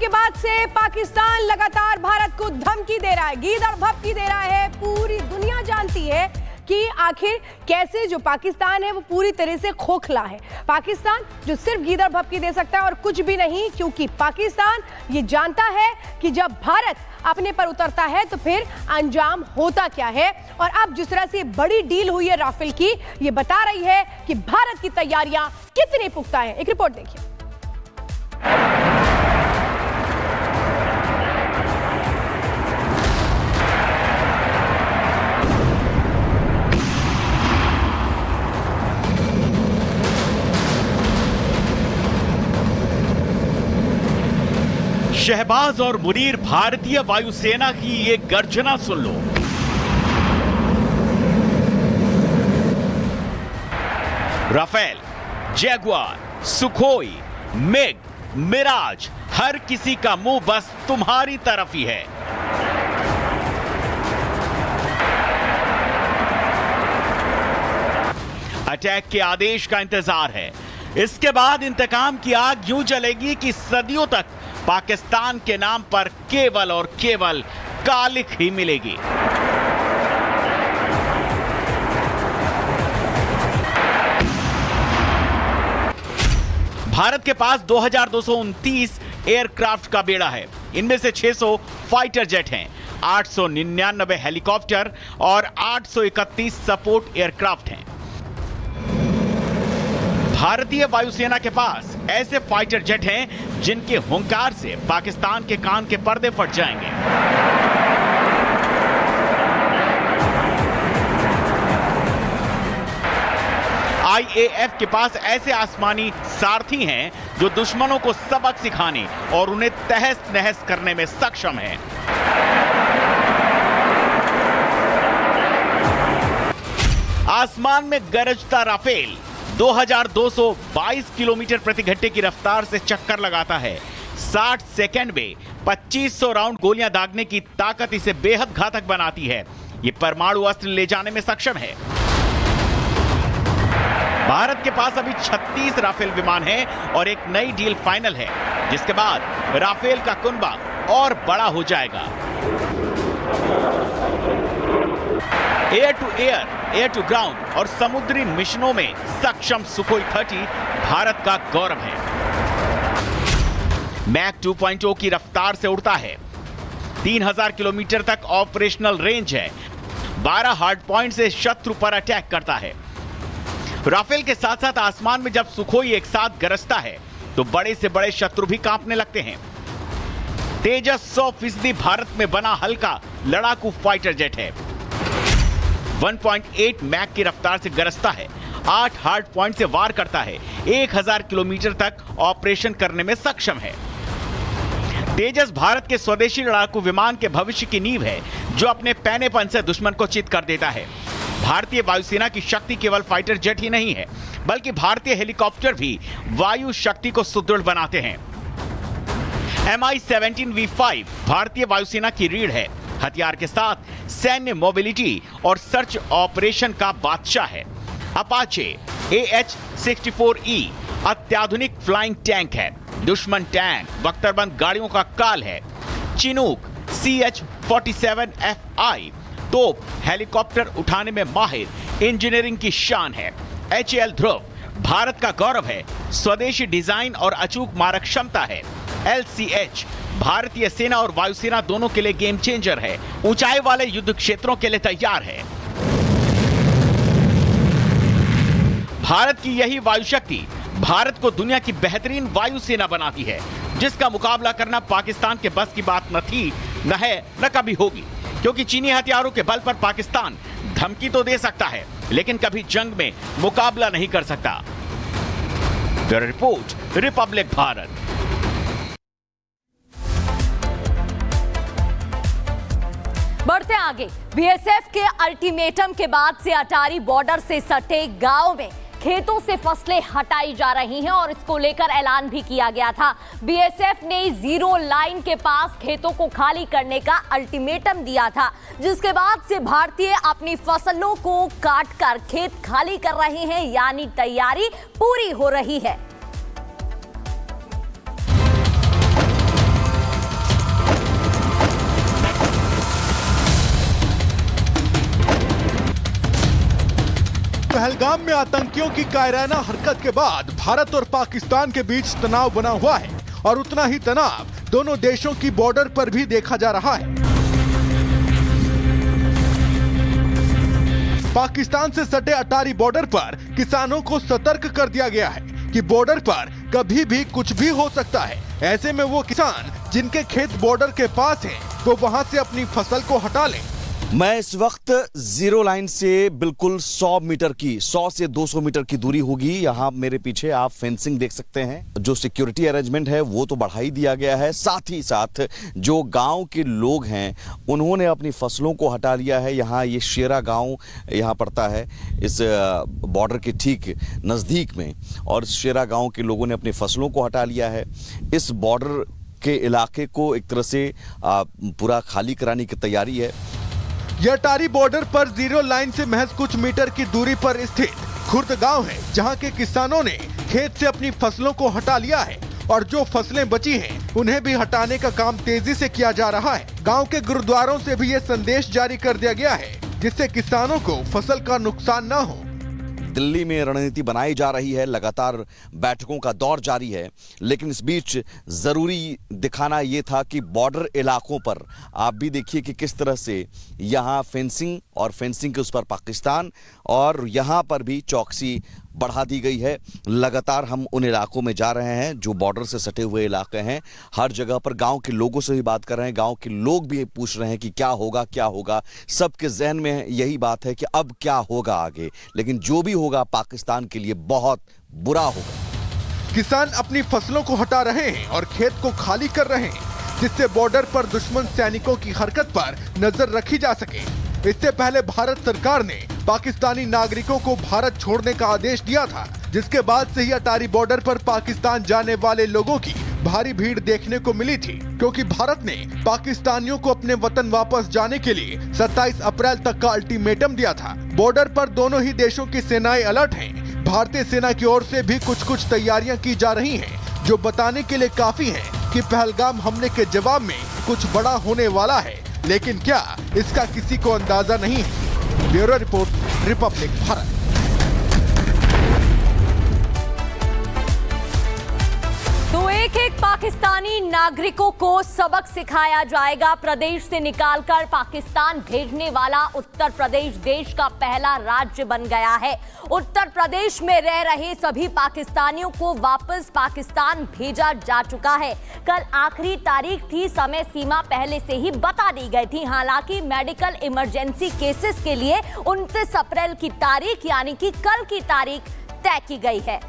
के बाद से पाकिस्तान लगातार भारत को धमकी दे रहा है, गीदड़ भभकी दे रहा है। पूरी दुनिया जानती है कि आखिर कैसे जो पाकिस्तान है वो पूरी तरह से खोखला है। पाकिस्तान जो सिर्फ गीदड़ भभकी दे सकता है और कुछ भी नहीं, क्योंकि पाकिस्तान ये जानता है कि जब भारत अपने पर उतरता है तो फिर अंजाम होता क्या है। और अब जिस तरह से बड़ी डील हुई है राफेल की, ये बता रही है कि भारत की तैयारियां कितनी पुख्ता है। एक रिपोर्ट देखिए। शहबाज और मुनीर, भारतीय वायुसेना की ये गर्जना सुन लो। Rafale, Jaguar, Sukhoi, MiG, Mirage, हर किसी का मुंह बस तुम्हारी तरफ ही है। अटैक के आदेश का इंतजार है। इसके बाद इंतकाम की आग यूं जलेगी कि सदियों तक पाकिस्तान के नाम पर केवल और केवल कालिख ही मिलेगी। भारत के पास 2229 एयरक्राफ्ट का बेड़ा है। इनमें से 600 फाइटर जेट हैं, 899 हेलीकॉप्टर और 831 सपोर्ट एयरक्राफ्ट हैं। भारतीय वायुसेना के पास ऐसे फाइटर जेट हैं जिनके हुंकार से पाकिस्तान के कान के पर्दे फट जाएंगे। आईएएफ के पास ऐसे आसमानी सारथी हैं जो दुश्मनों को सबक सिखाने और उन्हें तहस नहस करने में सक्षम हैं। आसमान में गरजता राफेल 2222 किलोमीटर प्रति घंटे की रफ्तार से चक्कर लगाता है। 60 सेकंड में 2500 राउंड गोलियां दागने की ताकत इसे बेहद घातक बनाती है। ये परमाणु अस्त्र ले जाने में सक्षम है। भारत के पास अभी 36 राफेल विमान हैं और एक नई डील फाइनल है, जिसके बाद राफेल का कुनबा और बड़ा हो जाएगा। Air to air, air to ground और समुद्री मिशनों में सक्षम सुखोई 30 भारत का गौरव है। मैक 2.0 की रफ्तार से उड़ता है। 3000 किलोमीटर तक ऑपरेशनल रेंज है। 12 हार्ड पॉइंट से शत्रु पर अटैक करता है। राफेल के साथ साथ आसमान में जब सुखोई एक साथ गरजता है तो बड़े से बड़े शत्रु भी कांपने लगते हैं। तेजस 100% भारत में बना हल्का लड़ाकू फाइटर जेट है। 1.8 मैक की रफ्तार से गरजता है। 8 हार्ड पॉइंट से वार करता है। 1000 किलोमीटर तक ऑपरेशन करने में सक्षम है। तेजस भारत के स्वदेशी लड़ाकू विमान के भविष्य की नींव है, जो अपने पैनेपन से दुश्मन को चित कर देता है। भारतीय वायुसेना की शक्ति केवल फाइटर जेट ही नहीं है, बल्कि भारतीय हेलीकॉप्टर भी वायु शक्ति को सुदृढ़ बनाते हैं। Mi-17V5 भारतीय वायुसेना की रीढ़ है। हथियार के साथ सैन्य मोबिलिटी और सर्च ऑपरेशन का बादशाह है। अपाचे AH-64E अत्याधुनिक फ्लाइंग टैंक है। दुश्मन टैंक बख्तरबंद गाड़ियों का काल है। चिनूक CH-47FI तोप हेलीकॉप्टर उठाने में माहिर इंजीनियरिंग की शान है। HAL ध्रुव भारत का गौरव है। स्वदेशी डिजाइन और अचूक मारक क्षमता है। LCH भारतीय सेना और वायुसेना दोनों के लिए गेम चेंजर है। ऊंचाई वाले युद्ध क्षेत्रों के लिए तैयार है। भारत की यही वायु शक्ति भारत को दुनिया की बेहतरीन वायुसेना बनाती है, जिसका मुकाबला करना पाकिस्तान के बस की बात न थी, न है, न कभी होगी। क्योंकि चीनी हथियारों के बल पर पाकिस्तान धमकी तो दे सकता है, लेकिन कभी जंग में मुकाबला नहीं कर सकता। Bureau report, Republic Bharat. बढ़ते आगे, बीएसएफ के अल्टीमेटम के बाद से अटारी बॉर्डर से सटे गांव में खेतों से फसलें हटाई जा रही हैं और इसको लेकर ऐलान भी किया गया था। बीएसएफ ने जीरो लाइन के पास खेतों को खाली करने का अल्टीमेटम दिया था, जिसके बाद से भारतीय अपनी फसलों को काटकर खेत खाली कर रहे हैं, यानी तैयारी पूरी हो रही है। पहलगाम में आतंकियों की कायराना हरकत के बाद भारत और पाकिस्तान के बीच तनाव बना हुआ है और उतना ही तनाव दोनों देशों की बॉर्डर पर भी देखा जा रहा है। पाकिस्तान से सटे अटारी बॉर्डर पर किसानों को सतर्क कर दिया गया है कि बॉर्डर पर कभी भी कुछ भी हो सकता है। ऐसे में वो किसान जिनके खेत बॉर्डर के पास हैं, वो वहां से अपनी फसल को हटा लें। मैं इस वक्त जीरो लाइन से बिल्कुल 100 से 200 मीटर की दूरी होगी। यहाँ मेरे पीछे आप फेंसिंग देख सकते हैं। जो सिक्योरिटी अरेंजमेंट है वो तो बढ़ा ही दिया गया है। साथ ही साथ जो गांव के लोग हैं उन्होंने अपनी फसलों को हटा लिया है। यहाँ ये शेरा गांव यहाँ पड़ता है इस बॉर्डर के ठीक नज़दीक में, और शेरा गांव के लोगों ने अपनी फसलों को हटा लिया है। इस बॉर्डर के इलाके को एक तरह से पूरा खाली कराने की तैयारी है। यह अटारी बॉर्डर पर जीरो लाइन से महज कुछ मीटर की दूरी पर स्थित खुर्द गांव है, जहां के किसानों ने खेत से अपनी फसलों को हटा लिया है और जो फसलें बची हैं उन्हें भी हटाने का काम तेजी से किया जा रहा है। गांव के गुरुद्वारों से भी ये संदेश जारी कर दिया गया है जिससे किसानों को फसल का नुकसान न हो। दिल्ली में रणनीति बनाई जा रही है, लगातार बैठकों का दौर जारी है, लेकिन इस बीच जरूरी दिखाना ये था कि बॉर्डर इलाकों पर आप भी देखिए कि किस तरह से यहाँ फेंसिंग और फेंसिंग के उस पर पाकिस्तान, और यहाँ पर भी चौकसी बढ़ा दी गई है। लगातार हम उन इलाकों में जा रहे हैं जो बॉर्डर से सटे हुए इलाके हैं। हर जगह पर गांव के लोगों से भी बात कर रहे हैं। गांव के लोग भी पूछ रहे हैं कि क्या होगा क्या होगा। सबके जहन में यही बात है कि अब क्या होगा आगे, लेकिन जो भी होगा पाकिस्तान के लिए बहुत बुरा होगा। किसान अपनी फसलों को हटा रहे हैं और खेत को खाली कर रहे हैं जिससे बॉर्डर पर दुश्मन सैनिकों की हरकत पर नजर रखी जा सके। इससे पहले भारत सरकार ने पाकिस्तानी नागरिकों को भारत छोड़ने का आदेश दिया था, जिसके बाद से ही अटारी बॉर्डर पर पाकिस्तान जाने वाले लोगों की भारी भीड़ देखने को मिली थी, क्योंकि भारत ने पाकिस्तानियों को अपने वतन वापस जाने के लिए 27 अप्रैल तक का अल्टीमेटम दिया था। बॉर्डर पर दोनों ही देशों की सेनाएं अलर्ट हैं। भारतीय सेना की ओर से भी कुछ तैयारियां की जा रही हैं, जो बताने के लिए काफी है कि पहलगाम हमले के जवाब में कुछ बड़ा होने वाला है, लेकिन क्या इसका किसी को अंदाजा नहीं है। Bureau report, Republic Bharat. तो एक पाकिस्तानी नागरिकों को सबक सिखाया जाएगा। प्रदेश से निकालकर पाकिस्तान भेजने वाला उत्तर प्रदेश देश का पहला राज्य बन गया है। उत्तर प्रदेश में रह रहे सभी पाकिस्तानियों को वापस पाकिस्तान भेजा जा चुका है। कल आखिरी तारीख थी, समय सीमा पहले से ही बता दी गई थी। हालांकि मेडिकल इमरजेंसी केसेस के लिए 29 अप्रैल की तारीख यानी कि कल की तारीख तय की गई है।